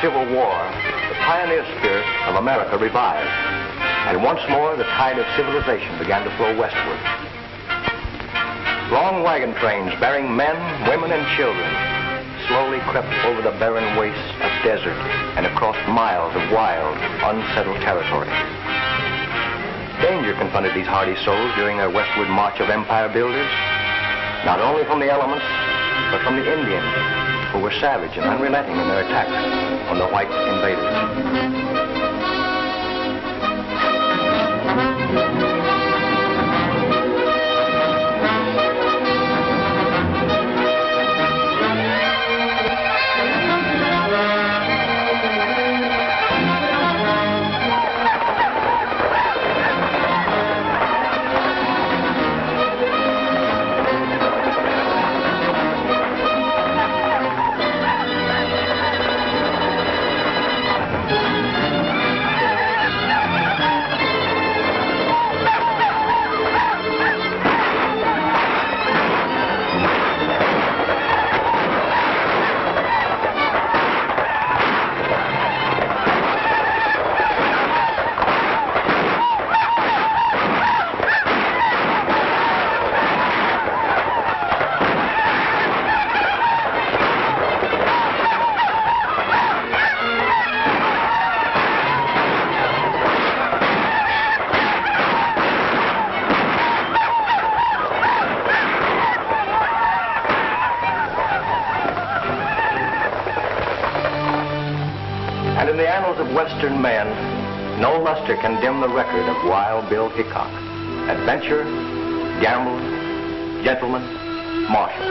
Civil War, the pioneer spirit of America revived, and once more the tide of civilization began to flow westward. Long wagon trains bearing men, women, and children slowly crept over the barren wastes of desert and across miles of wild, unsettled territory. Danger confronted these hardy souls during their westward march of empire builders, not only from the elements, but from the Indians, who were savage and unrelenting in their attacks on the white invaders. And in the annals of Western men, no luster can dim the record of Wild Bill Hickok. Adventure, gambler, gentleman, marshal.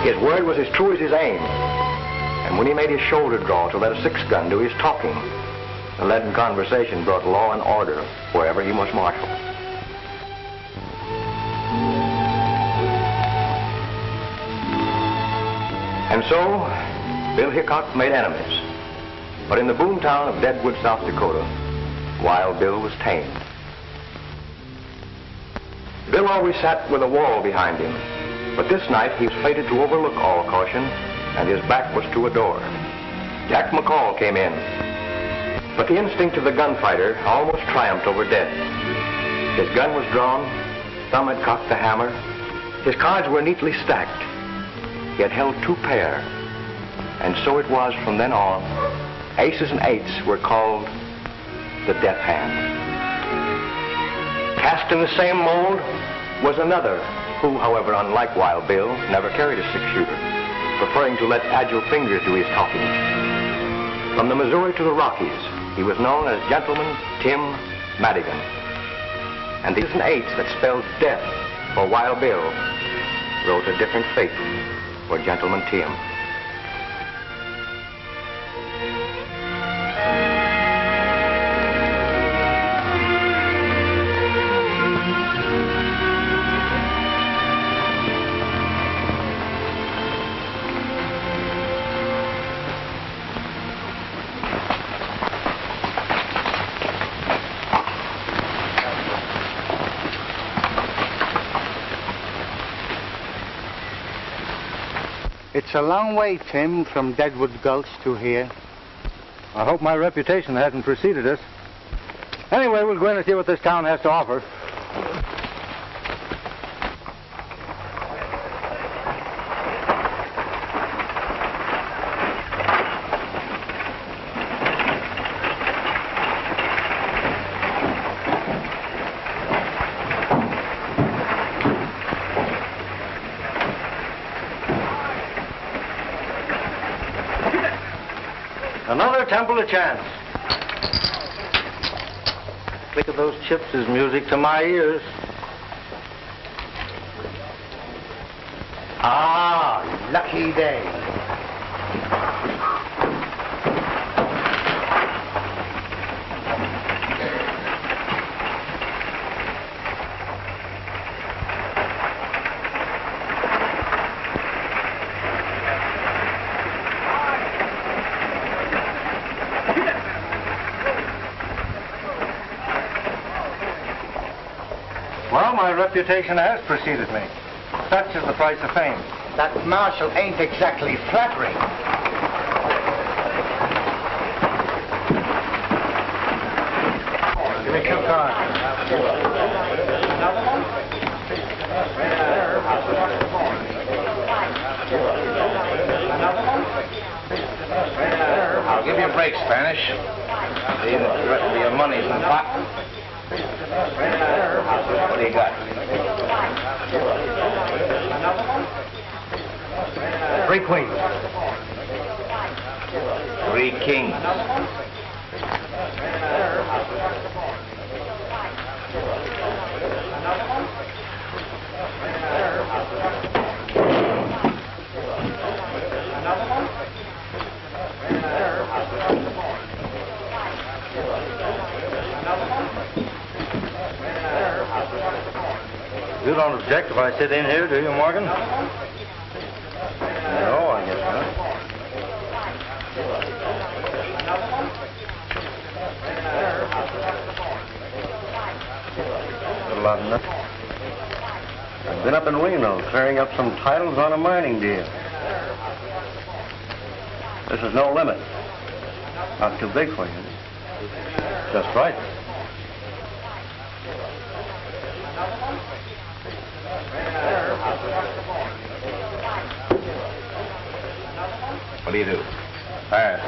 His word was as true as his aim. And when he made his shoulder draw to let a six-gun do his talking, the leaden conversation brought law and order wherever he must marshal. And so, Bill Hickok made enemies. But in the boomtown of Deadwood, South Dakota, Wild Bill was tamed. Bill always sat with a wall behind him, but this night he was fated to overlook all caution, and his back was to a door. Jack McCall came in, but the instinct of the gunfighter almost triumphed over death. His gun was drawn, Thumb had cocked the hammer, his cards were neatly stacked. He had held two pair, and so it was from then on. Aces and eights were called the death hand. Cast in the same mold was another, who, however, unlike Wild Bill, never carried a six-shooter, preferring to let agile fingers do his talking. From the Missouri to the Rockies, he was known as Gentleman Tim Madigan. And these and eights that spelled death for Wild Bill wrote a different fate for Gentleman Tim. It's a long way, Tim, from Deadwood Gulch to here. I hope my reputation hasn't preceded us. Anyway, we'll go in and see what this town has to offer. Another temple of chance. Click of those chips is music to my ears. Ah, lucky day. Well, my reputation has preceded me. Such is the price of fame. That marshal ain't exactly flattering. Give me 2 cards. I'll give you a break, Spanish. The rest of your money's in the pot. What do you got? 3 queens. 3 kings. You don't object if I sit in here, do you, Morgan? No, I guess not. A lot of nothing. I've been up in Reno clearing up some titles on a mining deal. This is no limit. Not too big for you. Just right. What do you do? Pass.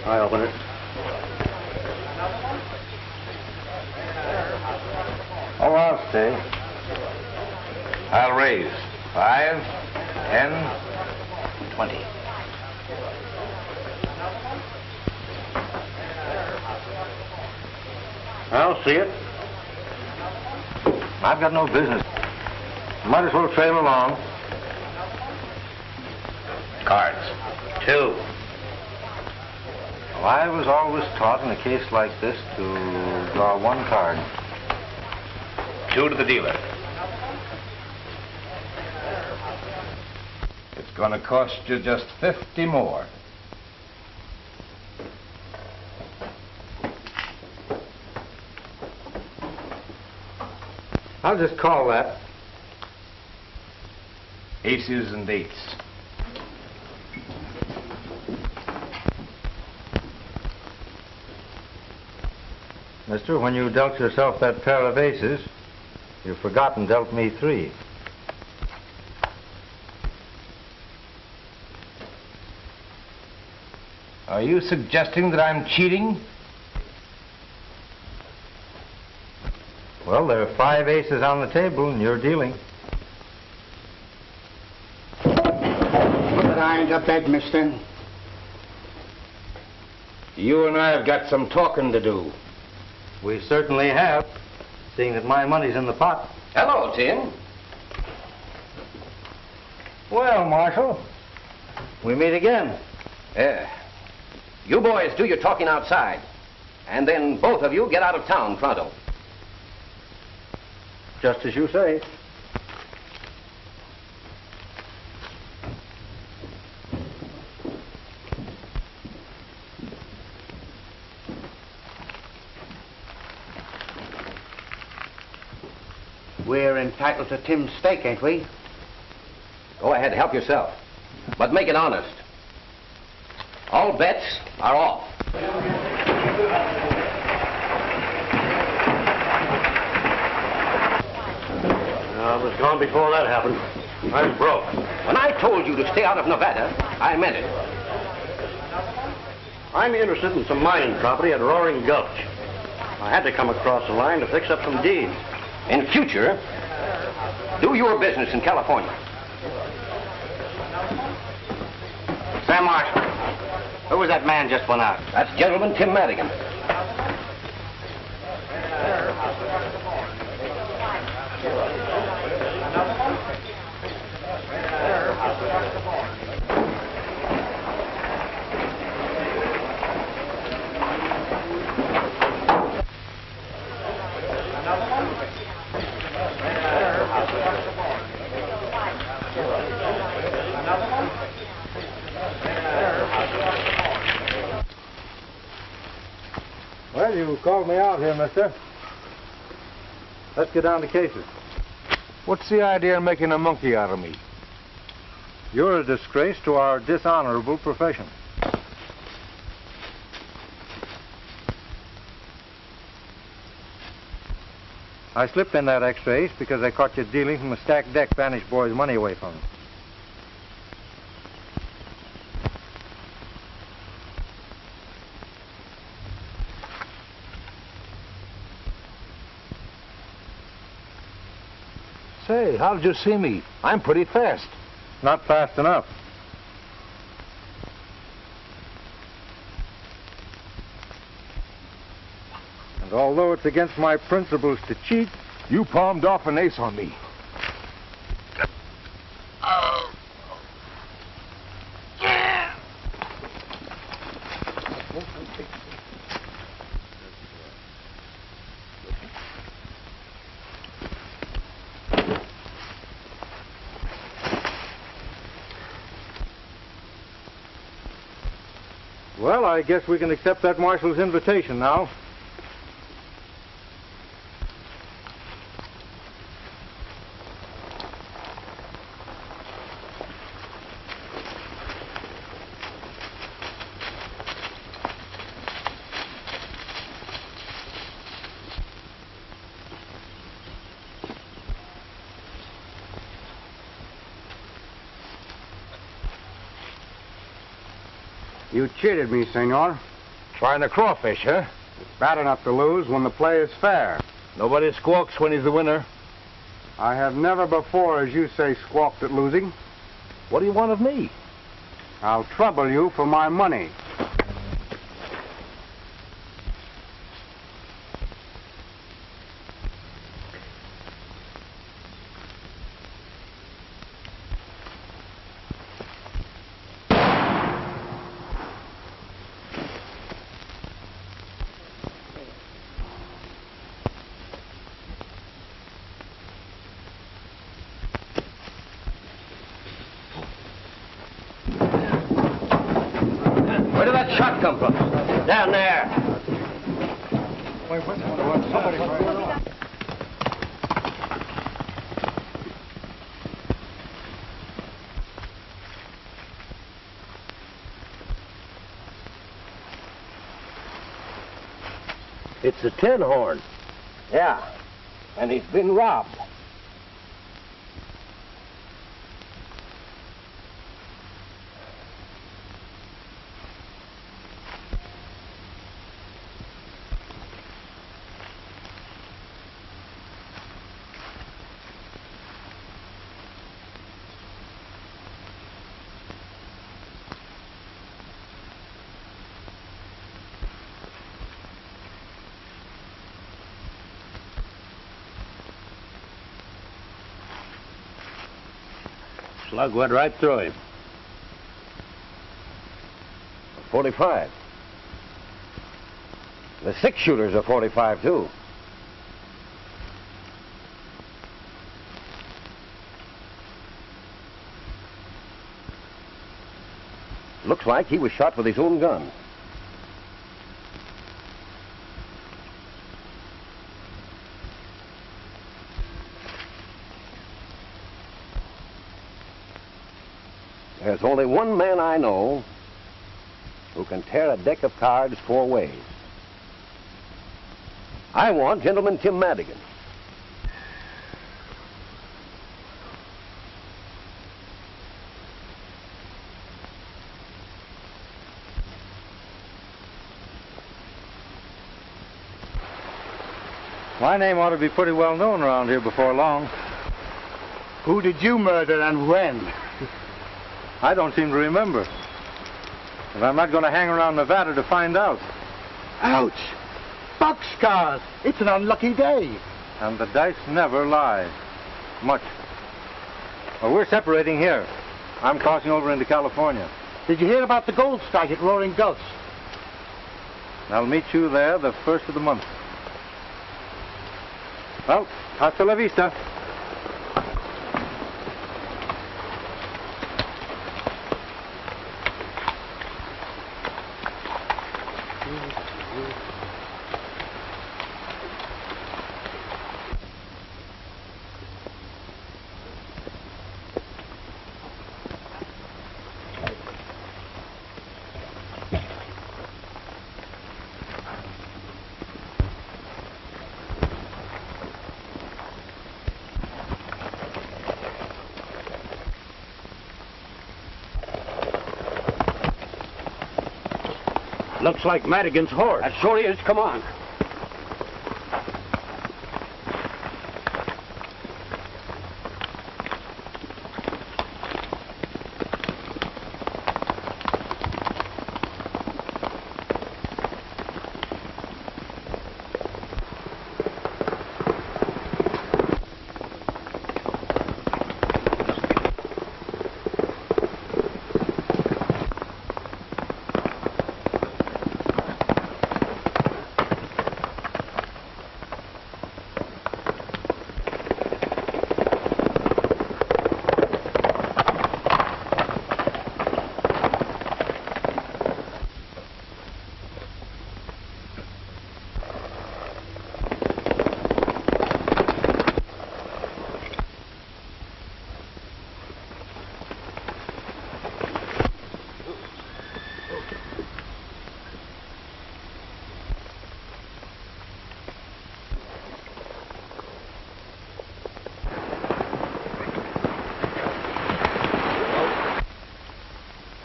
I open it. Oh, I'll stay. I'll raise. 5, 10, 20. I'll see it. I've got no business. Might as well trail along. Cards. 2. Well, I was always taught in a case like this to draw 1 card. 2 to the dealer. It's going to cost you just 50 more. I'll just call that. Aces and 8s. Mister, when you dealt yourself that pair of aces, you've forgotten dealt me 3. Are you suggesting that I'm cheating? Well, there are 5 aces on the table, and you're dealing. But I ain't a bed, mister. You and I have got some talking to do. We certainly have, seeing that my money's in the pot. Hello, Tim. Well, Marshal, we meet again. You boys do your talking outside, and then both of you get out of town pronto. Just as you say. We're entitled to Tim's stake, ain't we? Go ahead, help yourself, but make it honest. All bets are off. I was gone before that happened. I was broke. When I told you to stay out of Nevada, I meant it. I'm interested in some mining property at Roaring Gulch. I had to come across the line to fix up some deeds. In future, do your business in California. Sam Marshall, who was that man just went out? That's Gentleman Tim Madigan. Well, you called me out here, mister. Let's get down to cases. What's the idea of making a monkey out of me? You're a disgrace to our dishonorable profession. I slipped in that extra ace because I caught you dealing from a stacked deck vanished boy's money away from him. Say, how did you see me? I'm pretty fast. Not fast enough. And although it's against my principles to cheat, You palmed off an ace on me. well, I guess we can accept that marshal's invitation now. You cheated me, senor. Trying to crawfish, huh? It's bad enough to lose when the play is fair. Nobody squawks when he's the winner. I have never before, as you say, squawked at losing. What do you want of me? I'll trouble you for my money. Where did that shot come from? Down there. It's a tin horn. Yeah, and he's been robbed. Slug went right through him. 45. The six-shooters are 45, too. Looks like he was shot with his own gun. There's only one man I know who can tear a deck of cards four ways. I want Gentleman Tim Madigan. My name ought to be pretty well known around here before long. Who did you murder and when? I don't seem to remember. But I'm not going to hang around Nevada to find out. Ouch! Boxcars! It's an unlucky day. And the dice never lie. Much. Well, we're separating here. I'm crossing over into California. Did you hear about the gold strike at Roaring Gulch? I'll meet you there the first of the month. Well, hasta la vista. Looks like Madigan's horse. That sure is. Come on.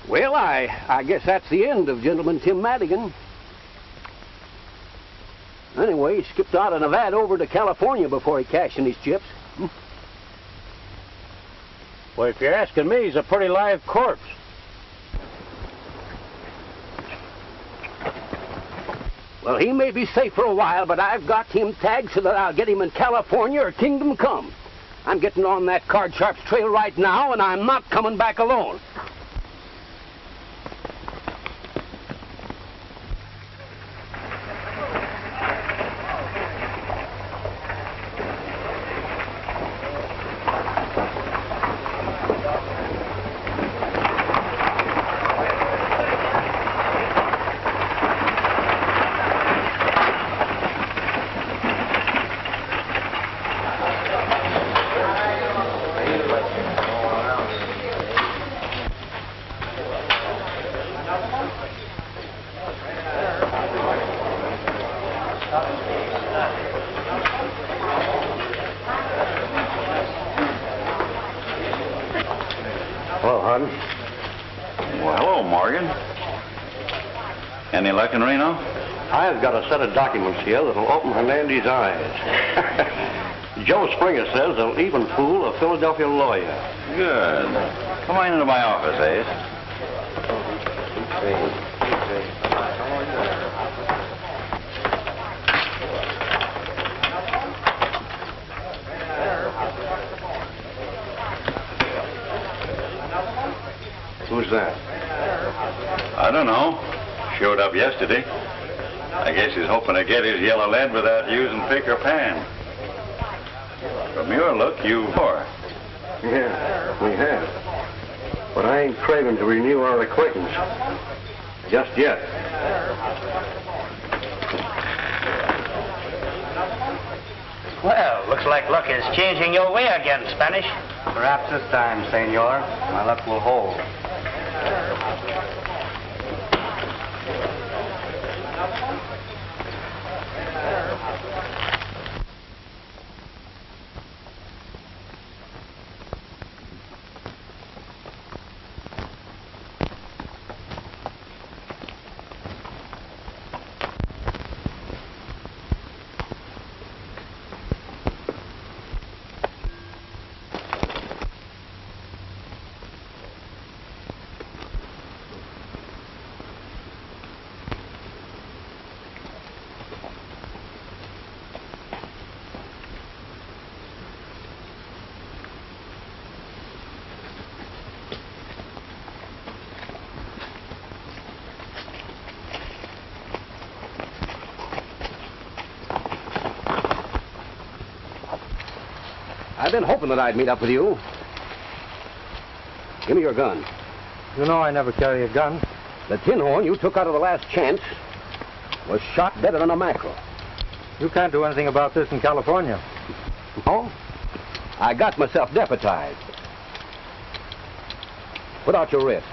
Well, I guess that's the end of Gentleman Tim Madigan. Anyway, he skipped out of Nevada over to California before he cashed in his chips. Well, if you're asking me, he's a pretty live corpse. Well, he may be safe for a while, but I've got him tagged so that I'll get him in California or kingdom come. I'm getting on that cardsharp's trail right now, and I'm not coming back alone. Hello, hon. Well, hello, Morgan. Any luck in Reno? I've got a set of documents here that'll open Hernandez's eyes. Joe Springer says they'll even fool a Philadelphia lawyer. Good. Come on into my office, Ace. Who's that? I don't know. Showed up yesterday. I guess he's hoping to get his yellow lead without using pick or pan. From your look, you are. Yeah, we have. But I ain't craving to renew our acquaintance. Just yet. Well, looks like luck is changing your way again, Spanish. Perhaps this time, senor, my luck will hold. I've been hoping that I'd meet up with you. Give me your gun. You know I never carry a gun. The tin horn you took out of the last chance was shot deader than a mackerel. You can't do anything about this in California. No? I got myself deputized. Put out your wrist.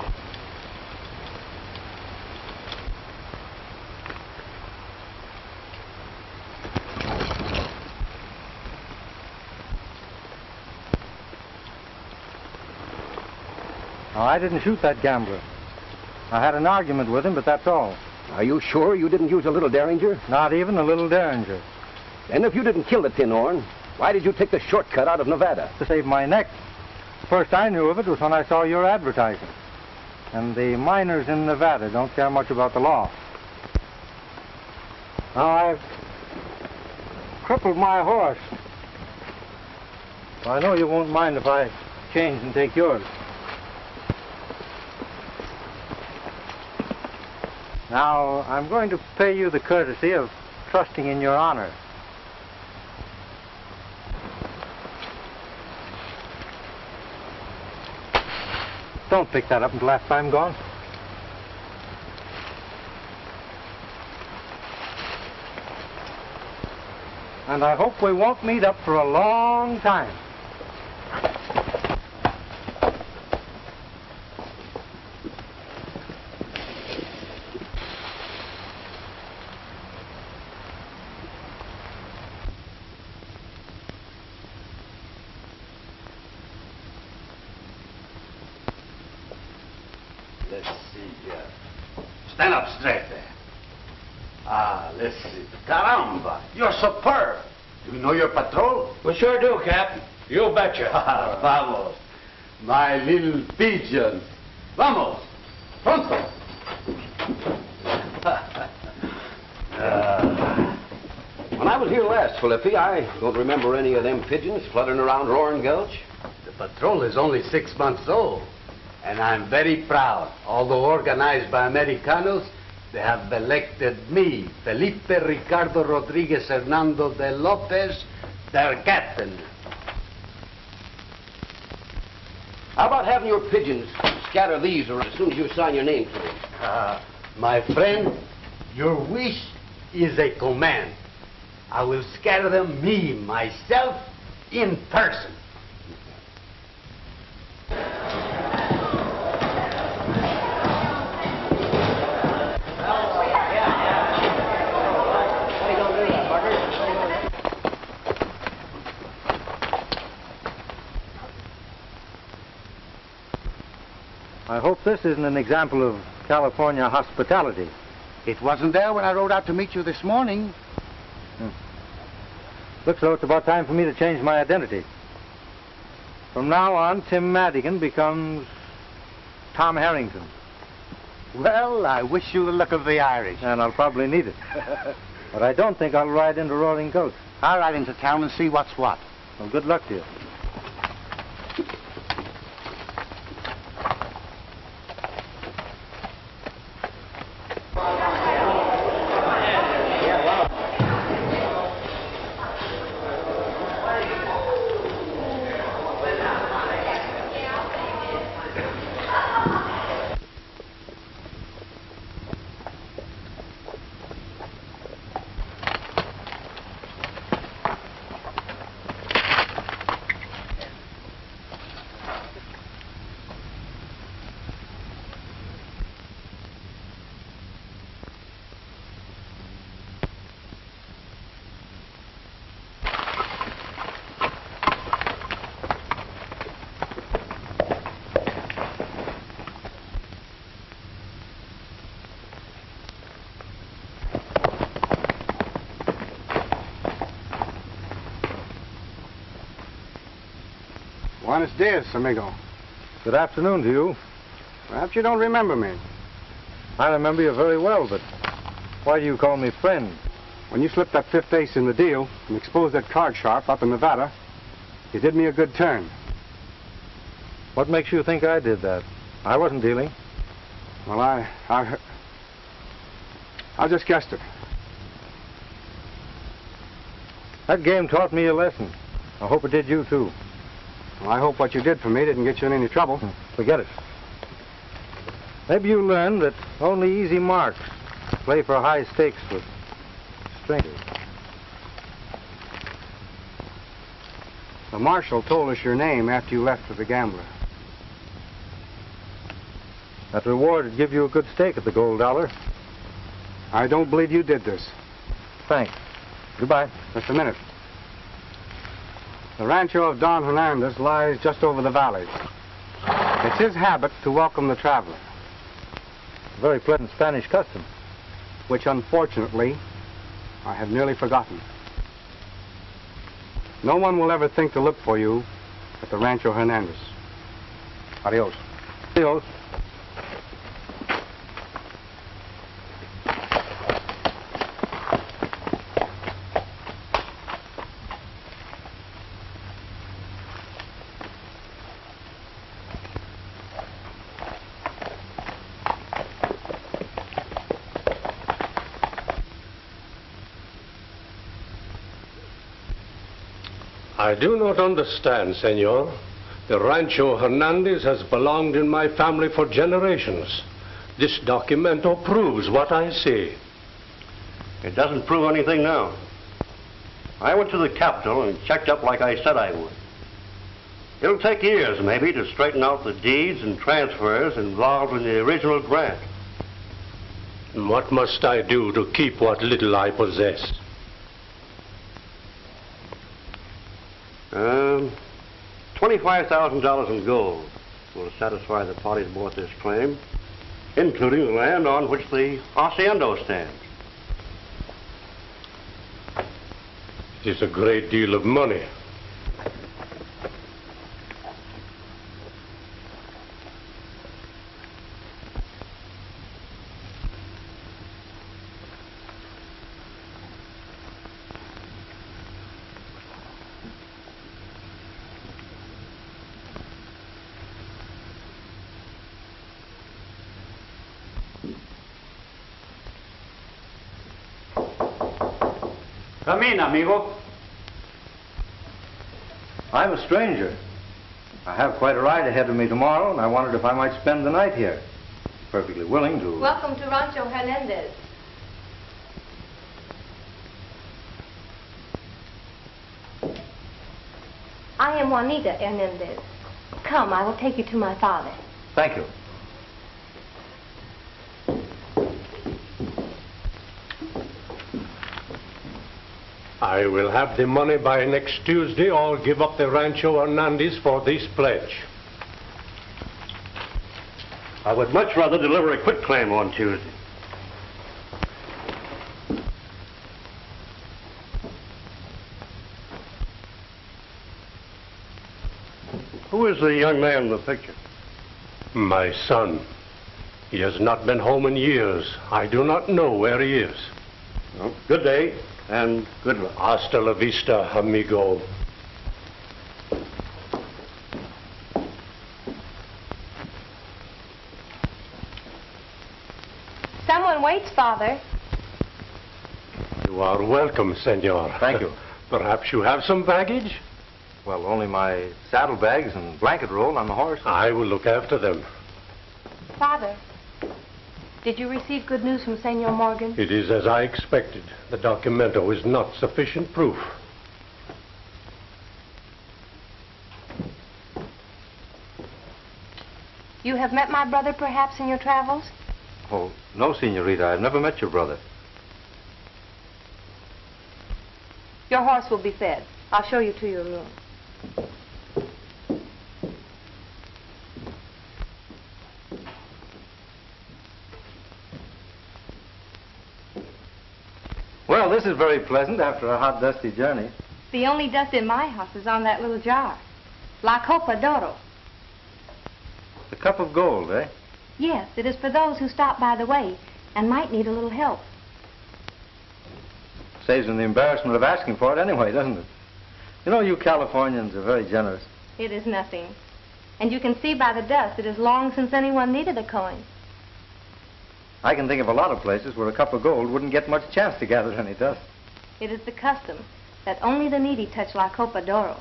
Now, I didn't shoot that gambler. I had an argument with him, but that's all. Are you sure you didn't use a little derringer? Not even a little derringer. And if you didn't kill the tin horn, why did you take the shortcut out of Nevada? To save my neck. First I knew of it was when I saw your advertising. And the miners in Nevada don't care much about the law. Now I've crippled my horse. I know you won't mind if I change and take yours. Now, I'm going to pay you the courtesy of trusting in your honor. Don't pick that up until after I'm gone. And I hope we won't meet up for a long time. Let's see. Stand up straight there. Let's see. Caramba, you're superb. Do you know your patrol? We sure do, Cap. You betcha. Vamos. My little pigeon. Vamos. Pronto. When I was here last, Felipe, I don't remember any of them pigeons fluttering around Roaring Gulch. The patrol is only 6 months old, and I'm very proud. Although organized by Americanos, they have elected me, Felipe Ricardo Rodriguez Hernando de Lopez, their captain. How about having your pigeons scatter these around as soon as you sign your name to them? My friend, your wish is a command. I will scatter them myself, in person. I hope this isn't an example of California hospitality. It wasn't there when I rode out to meet you this morning. Looks though it's about time for me to change my identity. From now on, Tim Madigan becomes Tom Harrington. Well, I wish you the luck of the Irish. And I'll probably need it. But I don't think I'll ride into Roaring Gulch. I'll ride into town and see what's what. Well, good luck to you. Buenos dias, amigo. Good afternoon to you. Perhaps you don't remember me. I remember you very well, but why do you call me friend? When you slipped that fifth ace in the deal and exposed that cardsharp up in Nevada, you did me a good turn. What makes you think I did that? I wasn't dealing. Well, I just guessed it. That game taught me a lesson. I hope it did you, too. Well, I hope what you did for me didn't get you in any trouble. Forget it. Maybe you learned that only easy marks play for high stakes with strangers. The marshal told us your name after you left for the gambler. That reward would give you a good stake at the gold dollar. I don't believe you did this. Thanks. Goodbye. Just a minute. The rancho of Don Hernandez lies just over the valley. It's his habit to welcome the traveler. A very pleasant Spanish custom. which unfortunately I have nearly forgotten. No one will ever think to look for you at the Rancho Hernandez. Adios. Adios. I do not understand, senor. The Rancho Hernandez has belonged in my family for generations. This documento proves what I say. It doesn't prove anything now. I went to the Capitol and checked up like I said I would. It'll take years, maybe, to straighten out the deeds and transfers involved in the original grant. And what must I do to keep what little I possess? $25,000 in gold will satisfy the parties bought this claim, including the land on which the hacienda stands. It is a great deal of money. Come in, amigo. I'm a stranger. I have quite a ride ahead of me tomorrow, and I wondered if I might spend the night here. Perfectly willing to... Welcome to Rancho Hernandez. I am Juanita Hernandez. Come, I will take you to my father. Thank you. I will have the money by next Tuesday or give up the Rancho Hernandez for this pledge. I would much rather deliver a quitclaim on Tuesday. Who is the young man in the picture? My son. He has not been home in years. I do not know where he is. Well, good day. And good luck. Hasta la vista, amigo. Someone waits, Father. You are welcome, senor. Thank you. Perhaps you have some baggage? Well, only my saddlebags and blanket roll on the horse. I will look after them. Father, did you receive good news from Senor Morgan? It is as I expected. The documento is not sufficient proof. You have met my brother, perhaps, in your travels? Oh, no, Senorita. I've never met your brother. Your horse will be fed. I'll show you to your room. Well, this is very pleasant after a hot, dusty journey. The only dust in my house is on that little jar. La Copa d'Oro. The cup of gold, eh? Yes, it is for those who stop by the way and might need a little help. Saves them the embarrassment of asking for it anyway, doesn't it? You know, you Californians are very generous. It is nothing. And you can see by the dust it is long since anyone needed a coin. I can think of a lot of places where a cup of gold wouldn't get much chance to gather any dust. It is the custom that only the needy touch La Copa d'Oro.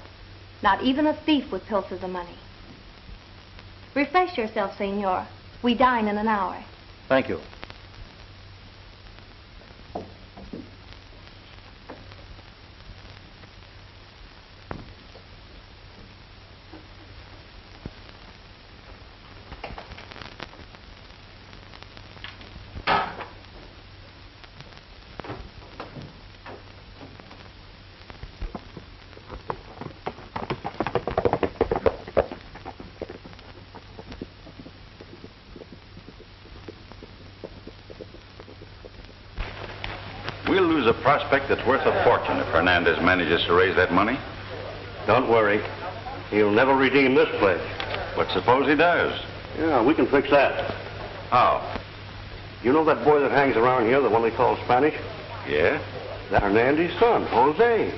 Not even a thief would pilfer the money. Refresh yourself, Senor. We dine in an hour. Thank you. We'll lose a prospect that's worth a fortune if Hernandez manages to raise that money. Don't worry. He'll never redeem this pledge. But suppose he does? Yeah, we can fix that. How? You know that boy that hangs around here, the one they call Spanish? Yeah? That's Hernandez's son, Jose.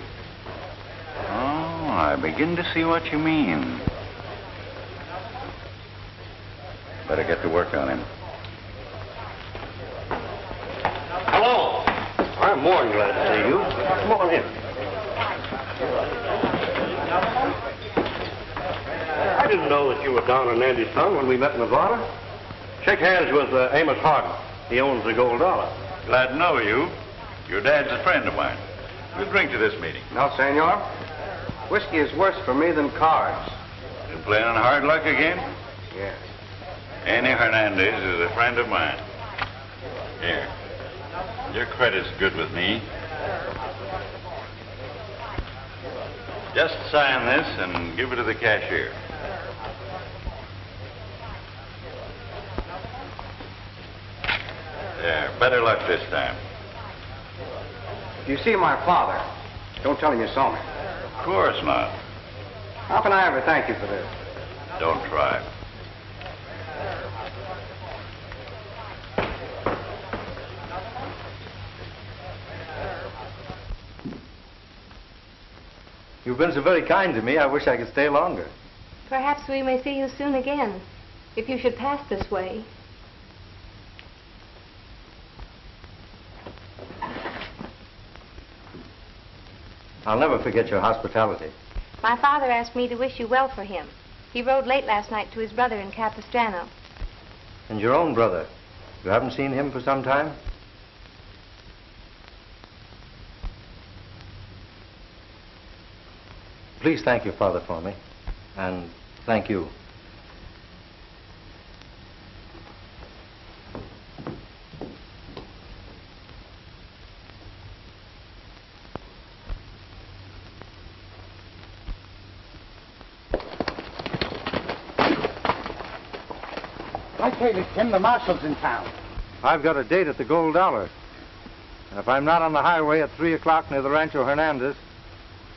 Oh, I begin to see what you mean. Better get to work on him. Hello. I'm more than glad to see you. Come on in. I didn't know that you were Don Hernandez's son when we met in Nevada. Shake hands with Amos Harden. He owns the Gold Dollar. Glad to know you. Your dad's a friend of mine. We'll drink to this meeting. No, senor. Whiskey is worse for me than cards. You playing on hard luck again? Yes. Annie Hernandez is a friend of mine. Here. Your credit's good with me. Just sign this and give it to the cashier. There, better luck this time. If you see my father, don't tell him you saw me. Of course not. How can I ever thank you for this? Don't try. You've been so very kind to me, I wish I could stay longer. Perhaps we may see you soon again, if you should pass this way. I'll never forget your hospitality. My father asked me to wish you well for him. He rode late last night to his brother in Capistrano. And your own brother. You haven't seen him for some time? Please thank your father for me. And thank you. I tell you, Tim, the marshal's in town. I've got a date at the Gold Dollar. And if I'm not on the highway at 3 o'clock near the Rancho Hernandez,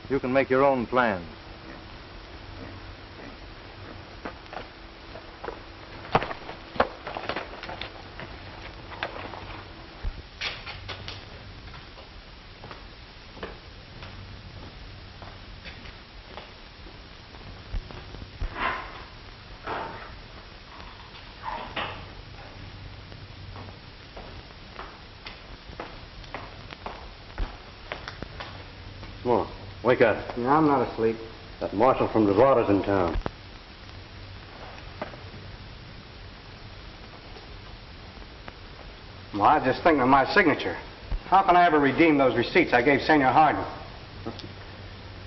you can make your own plans. Come on, wake up. No, I'm not asleep. That marshal from Nevada's in town. Well, I was just thinking of my signature. How can I ever redeem those receipts I gave Senor Harden?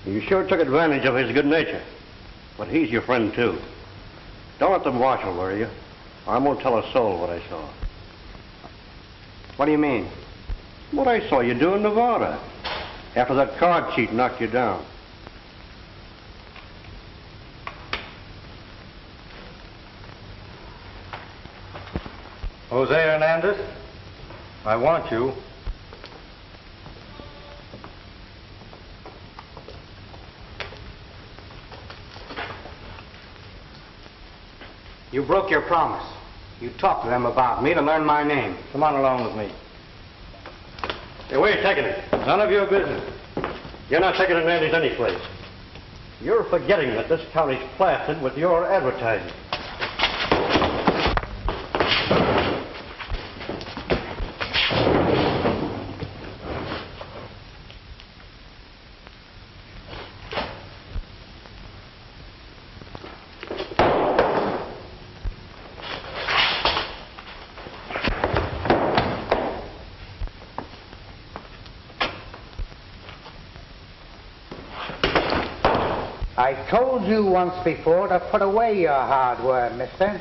You sure took advantage of his good nature. But he's your friend, too. Don't let the marshal worry you. I won't tell a soul what I saw. What do you mean? What I saw you do in Nevada. After that card cheat knocked you down. Jose Hernandez, I want you. You broke your promise. You talked to them about me to learn my name. Come on along with me. Hey, where are you taking it? None of your business. You're not taking Hernandez any place. You're forgetting that this county's plastered with your advertising. I told you once before to put away your hardware, mister.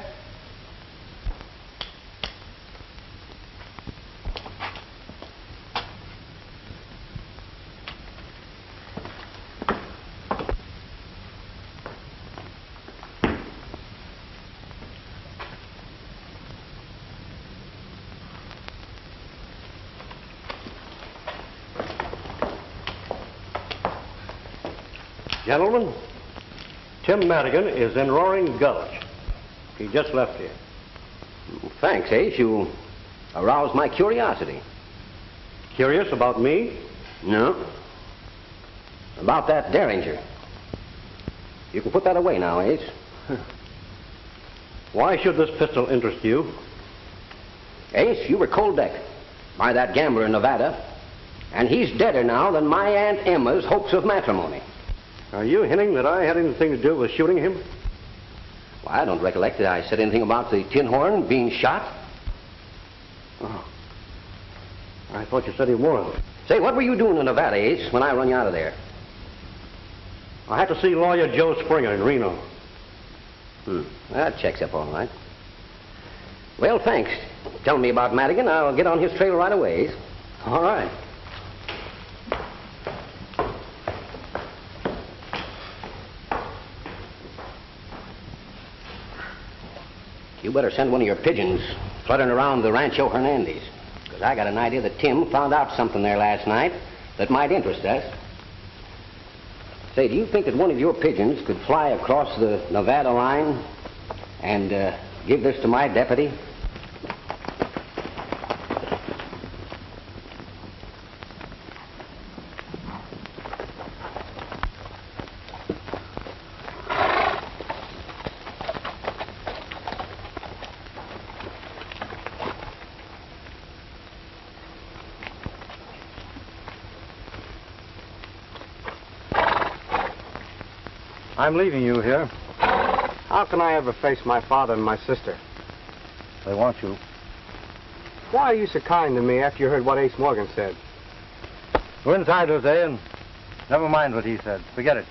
Gentlemen, Tim Madigan is in Roaring Gulch. He just left here. Thanks, Ace. You aroused my curiosity. Curious about me? No. About that Derringer. You can put that away now, Ace. Why should this pistol interest you? Ace, you were cold decked by that gambler in Nevada, and he's deader now than my Aunt Emma's hopes of matrimony. Are you hinting that I had anything to do with shooting him? Well, I don't recollect that I said anything about the tin horn being shot. Oh. I thought you said he was. Say, what were you doing in Nevada, Ace, when I run you out of there? I had to see lawyer Joe Springer in Reno. That checks up all right. Well, thanks. Tell me about Madigan. I'll get on his trail right away. Ace. All right. You better send one of your pigeons fluttering around the Rancho Hernandez, because I got an idea that Tim found out something there last night that might interest us. Say, do you think that one of your pigeons could fly across the Nevada line and give this to my deputy? I'm leaving you here. How can I ever face my father and my sister? They want you. Why are you so kind to me after you heard what Ace Morgan said? Go inside, Jose, and never mind what he said. Forget it.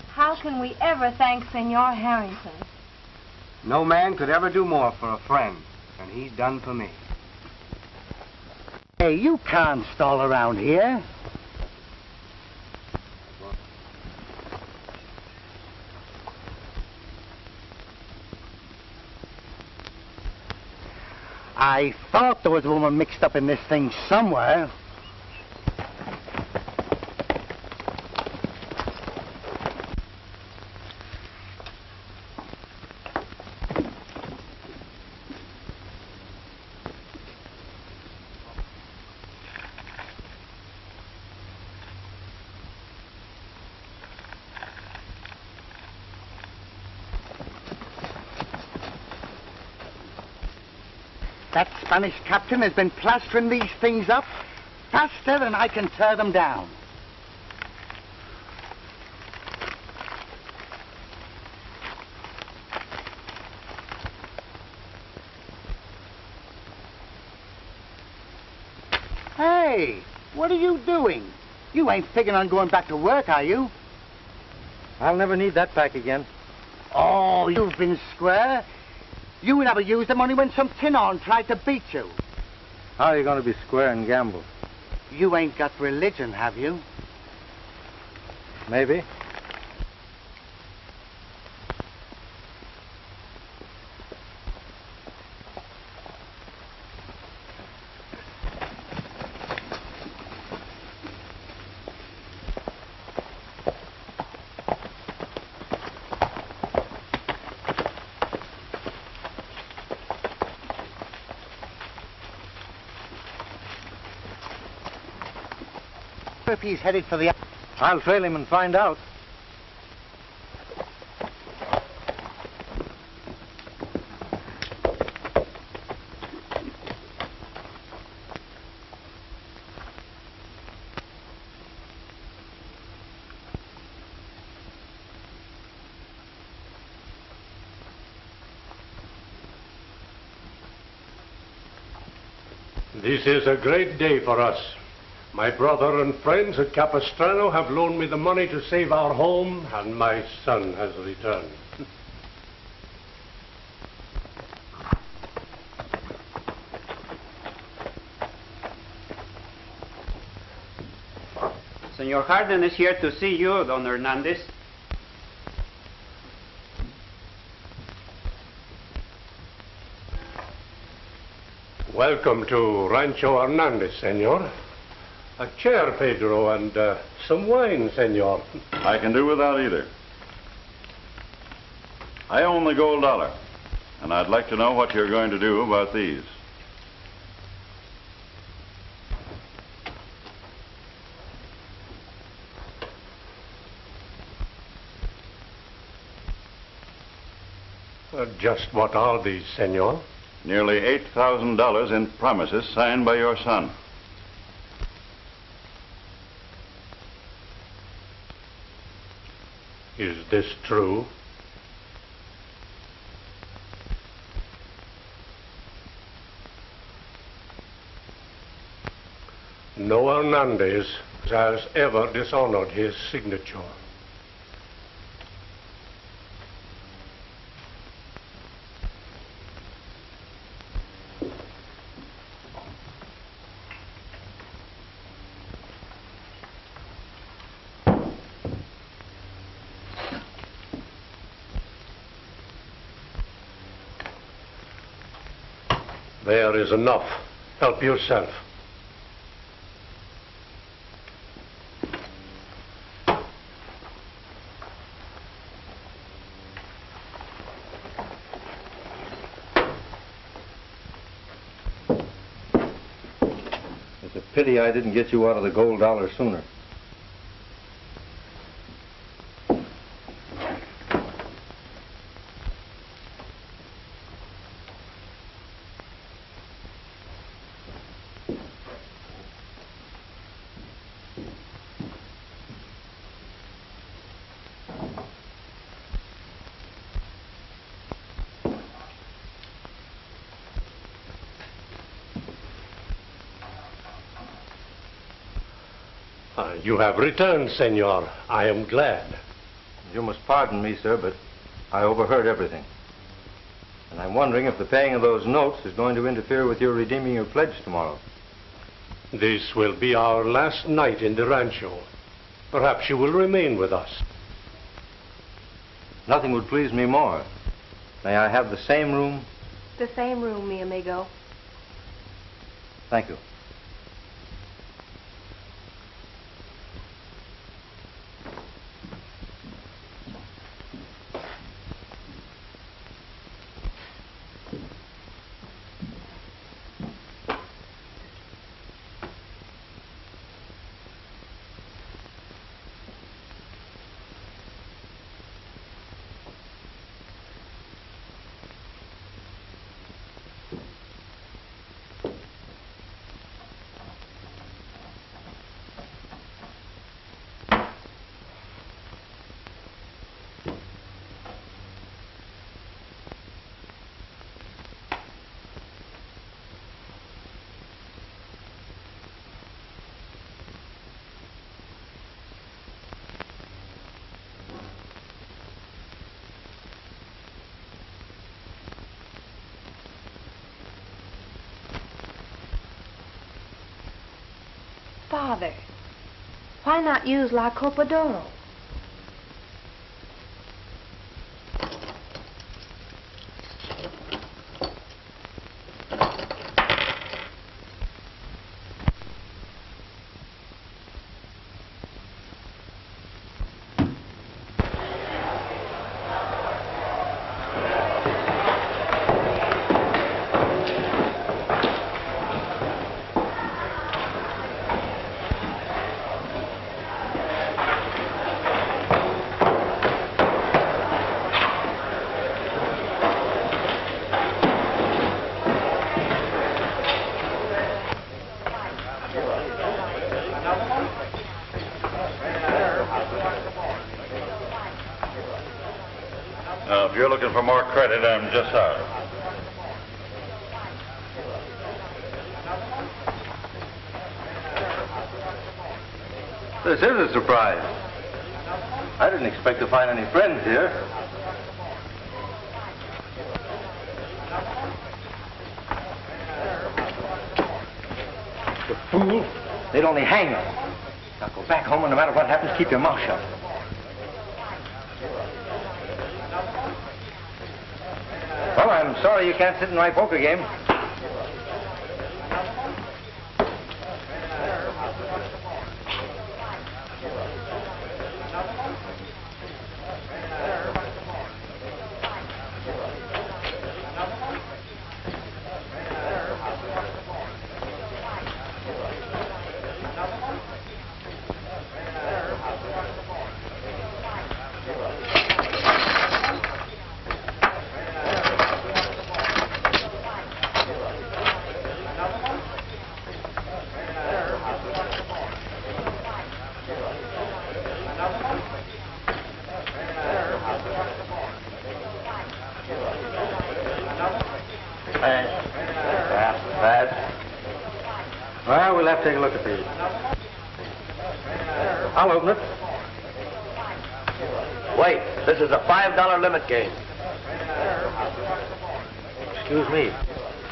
How can we ever thank Senor Harrington? No man could ever do more for a friend than he done for me. Hey, you can't stall around here. I thought there was a woman mixed up in this thing somewhere. That Spanish captain has been plastering these things up faster than I can tear them down. Hey, what are you doing? You ain't figuring on going back to work, are you? I'll never need that back again. Oh, you've been square. You never used them only when some tin-horn tried to beat you. How are you going to be square and gamble? You ain't got religion, have you? Maybe. If he's headed for the... I'll trail him and find out. This is a great day for us. My brother and friends at Capistrano have loaned me the money to save our home, and my son has returned. Senor Harden is here to see you, Don Hernandez. Welcome to Rancho Hernandez, senor. A chair, Pedro, and some wine, senor. I can do without either. I own the gold dollar, and I'd like to know what you're going to do about these. Just what are these, senor? Nearly $8,000 in promises signed by your son. Is this true? No Hernandez has ever dishonored his signature. There is enough. Help yourself. It's a pity I didn't get you out of the gold dollar sooner. You have returned, senor. I am glad. You must pardon me, sir, but I overheard everything. And I'm wondering if the paying of those notes is going to interfere with your redeeming your pledge tomorrow. This will be our last night in the rancho. Perhaps you will remain with us. Nothing would please me more. May I have the same room? The same room, mi amigo. Thank you. Father, why not use La Copa d'Oro? Now, if you're looking for more credit, I'm just out. This is a surprise. I didn't expect to find any friends here. The fool. They'd only hang us. Now go back home and no matter what happens, keep your mouth shut. Well, I'm sorry you can't sit in my poker game. Well, we'll have to take a look at these. I'll open it. Wait, this is a $5 limit game. Excuse me.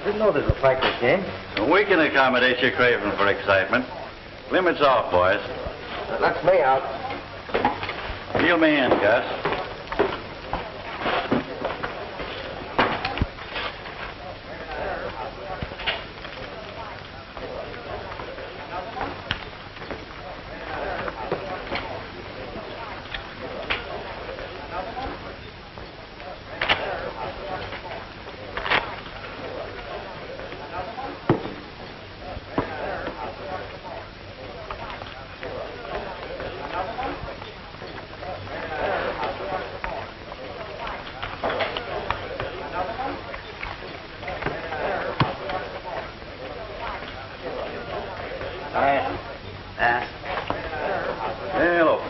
Didn't know this was a practice game. We can accommodate your craving for excitement. Limits off, boys. That's me out. Deal me in, Gus. Hello.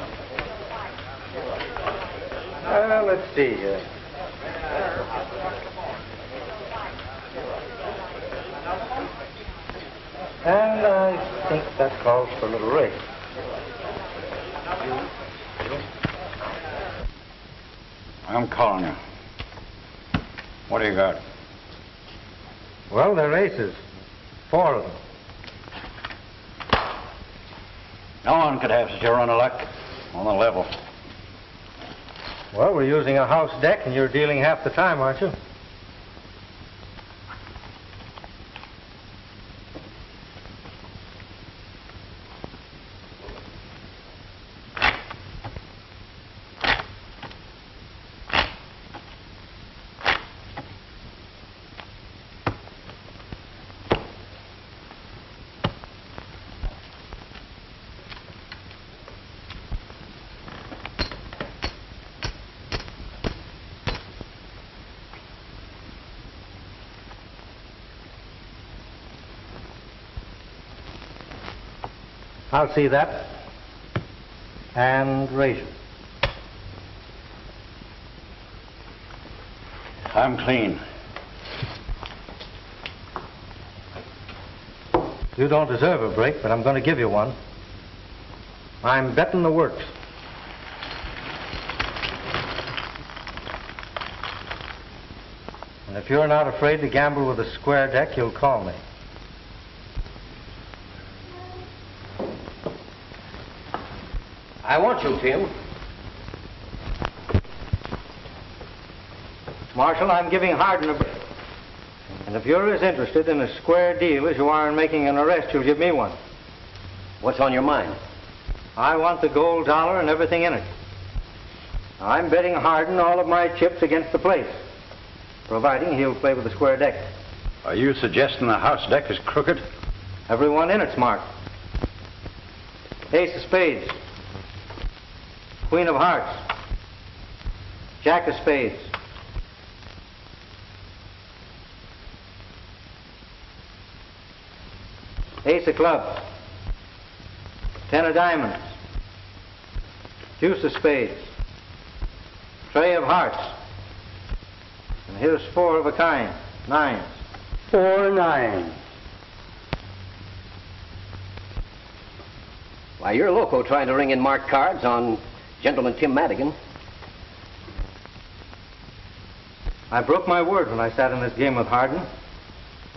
Let's see here. And I think that calls for a little race. I'm calling you. What do you got? Well, they're aces. 4 of them. No one could have such a run of luck on the level. Well, we're using a house deck, and you're dealing half the time, aren't you? I'll see that. And raise it. I'm clean. You don't deserve a break, but I'm going to give you one. I'm betting the works. And if you're not afraid to gamble with a square deck, you'll call me. I want you, Tim. Marshal, I'm giving Hardin a break. And if you're as interested in a square deal as you are in making an arrest, you'll give me one. What's on your mind? I want the gold dollar and everything in it. I'm betting Hardin all of my chips against the place, providing he'll play with the square deck. Are you suggesting the house deck is crooked? Everyone in it's marked. Ace of spades. Queen of hearts. Jack of spades. Ace of clubs. 10 of diamonds. Deuce of spades. Trey of hearts. And here's 4 of a kind. 9s. 4 9s. Why, you're loco trying to ring in marked cards on Gentleman Tim Madigan. I broke my word when I sat in this game with Hardin.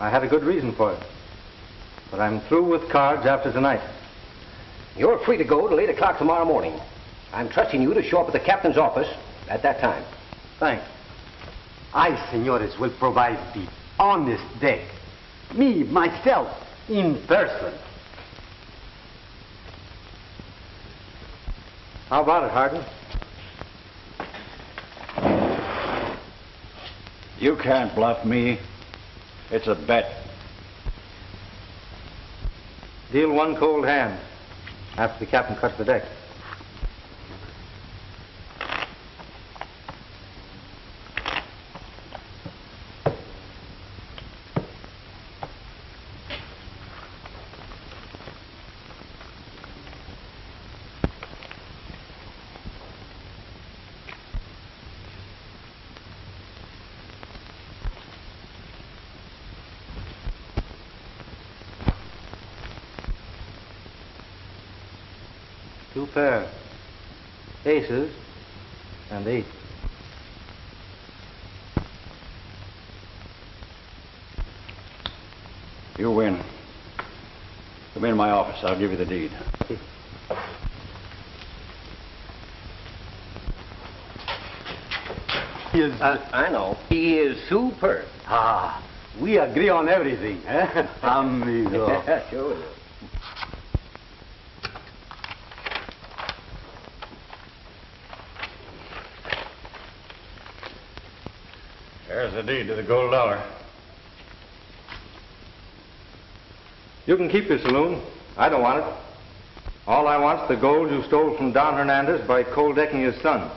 I had a good reason for it. But I'm through with cards after tonight. You're free to go till 8 o'clock tomorrow morning. I'm trusting you to show up at the captain's office at that time. Thanks. I, senores, will provide the honest deck. Me, myself, in person. How about it, Hardin? You can't bluff me. It's a bet. Deal one cold hand after the captain cuts the deck. Two pair. Aces and 8. You win. Come in my office. I'll give you the deed. I know. He is superb. Ah, we agree on everything, eh? Amigo. Sure. There's the deed to the gold dollar. You can keep your saloon. I don't want it. All I want's the gold you stole from Don Hernandez by cold decking his son.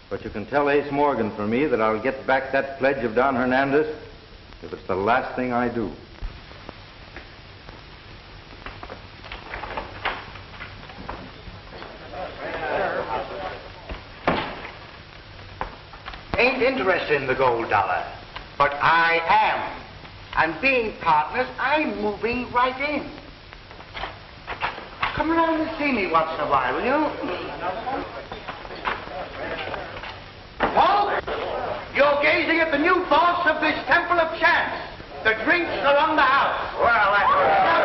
But you can tell Ace Morgan for me that I'll get back that pledge of Don Hernandez if it's the last thing I do. Ain't interested in the gold dollar, but I am. And being partners, I'm moving right in. Come around and see me once in a while, will you? Paul, you're gazing at the new boss of this Temple of Chance. The drinks are on the house. Well,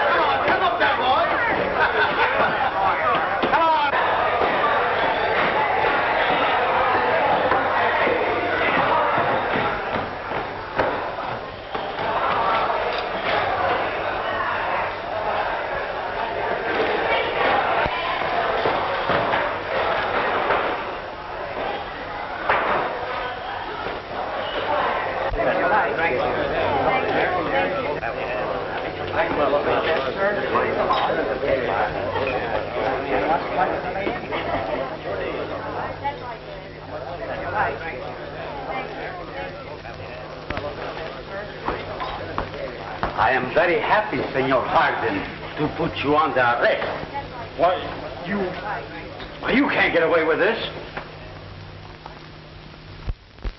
come on, come up there, boy. Come on. I am very happy, Senor Hardin, to put you under arrest. Why, you can't get away with this.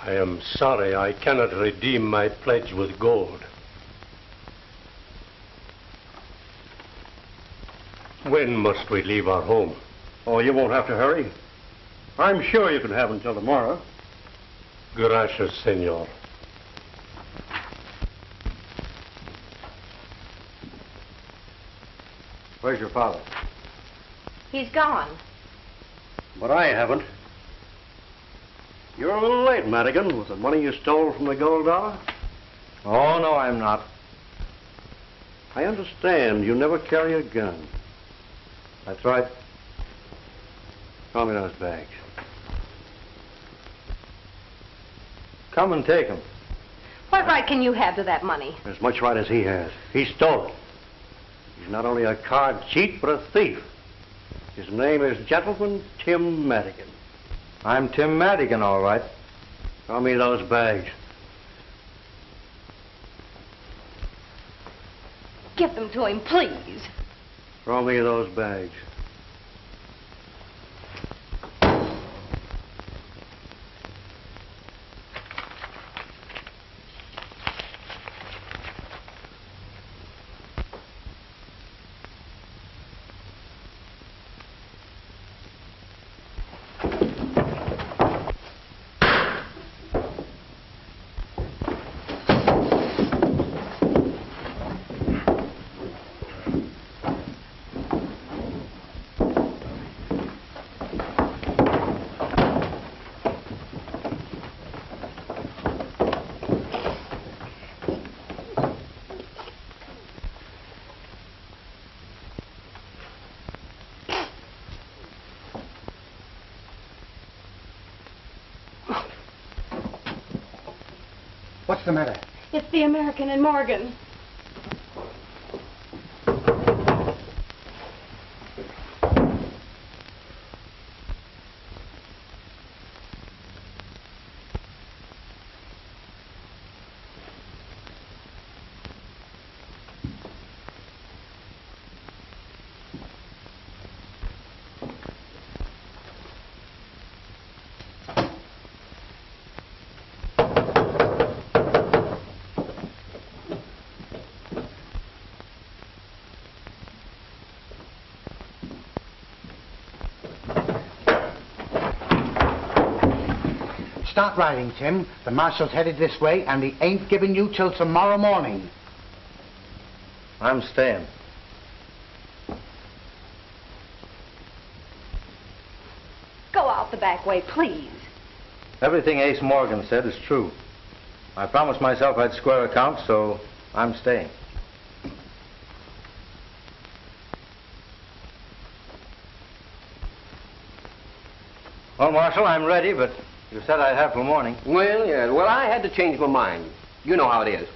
I am sorry I cannot redeem my pledge with gold. When must we leave our home? Oh, you won't have to hurry. I'm sure you can have until tomorrow. Gracias, senor. Where's your father? He's gone. But I haven't. You're a little late, Madigan, with the money you stole from the gold dollar. Oh, no, I'm not. I understand you never carry a gun. That's right. Call me those bags. Come and take them. What right can you have to that money? As much right as he has. He stole it. He's not only a card cheat, but a thief. His name is Gentleman Tim Madigan. I'm Tim Madigan, all right. Call me those bags. Give them to him, please. Throw me those bags. What's the matter? It's the American and Morgan. Start riding, Tim. The marshal's headed this way, and he ain't giving you till tomorrow morning. I'm staying. Go out the back way, please. Everything Ace Morgan said is true. I promised myself I'd square accounts, so I'm staying. Well, Marshal, I'm ready, but you said I'd have till morning. Well, yeah. Well, I had to change my mind. You know how it is.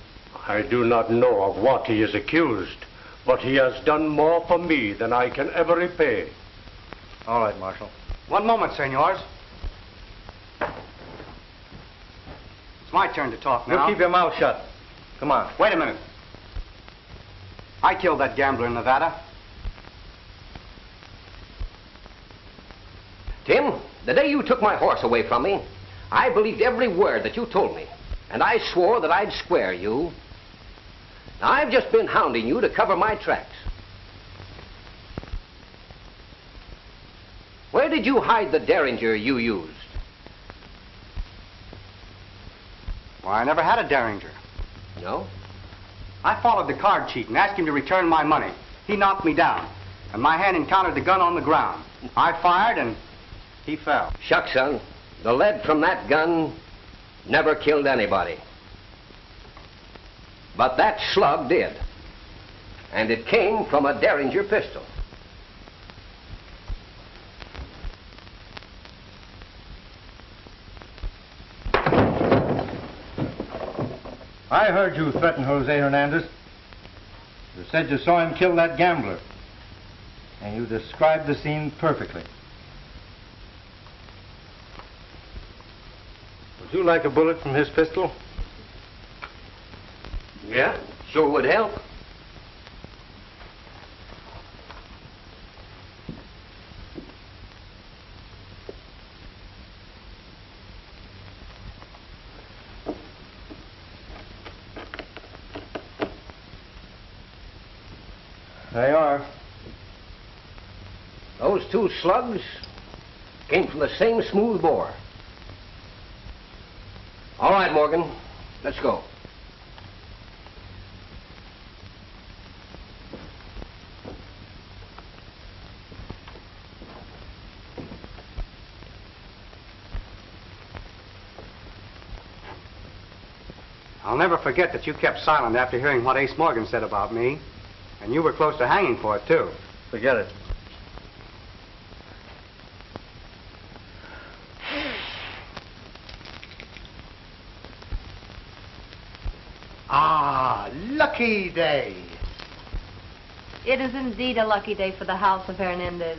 I do not know of what he is accused, but he has done more for me than I can ever repay. All right, Marshal. One moment, senors. It's my turn to talk now. You keep your mouth shut. Come on. Wait a minute. I killed that gambler in Nevada. Tim, the day you took my horse away from me, I believed every word that you told me, and I swore that I'd square you. Now, I've just been hounding you to cover my tracks. Where did you hide the derringer you used? Well, I never had a derringer. No? I followed the card cheat and asked him to return my money. He knocked me down, and my hand encountered the gun on the ground. I fired, and he fell. Shucks, son. The lead from that gun never killed anybody. But that slug did. And it came from a derringer pistol. I heard you threaten Jose Hernandez. You said you saw him kill that gambler. And you described the scene perfectly. Would you like a bullet from his pistol? Yeah, sure would help. They are. Those two slugs came from the same smooth bore. All right, Morgan, let's go. I'll never forget that you kept silent after hearing what Ace Morgan said about me. And you were close to hanging for it, too. Forget it. Ah, lucky day. It is indeed a lucky day for the house of Hernandez.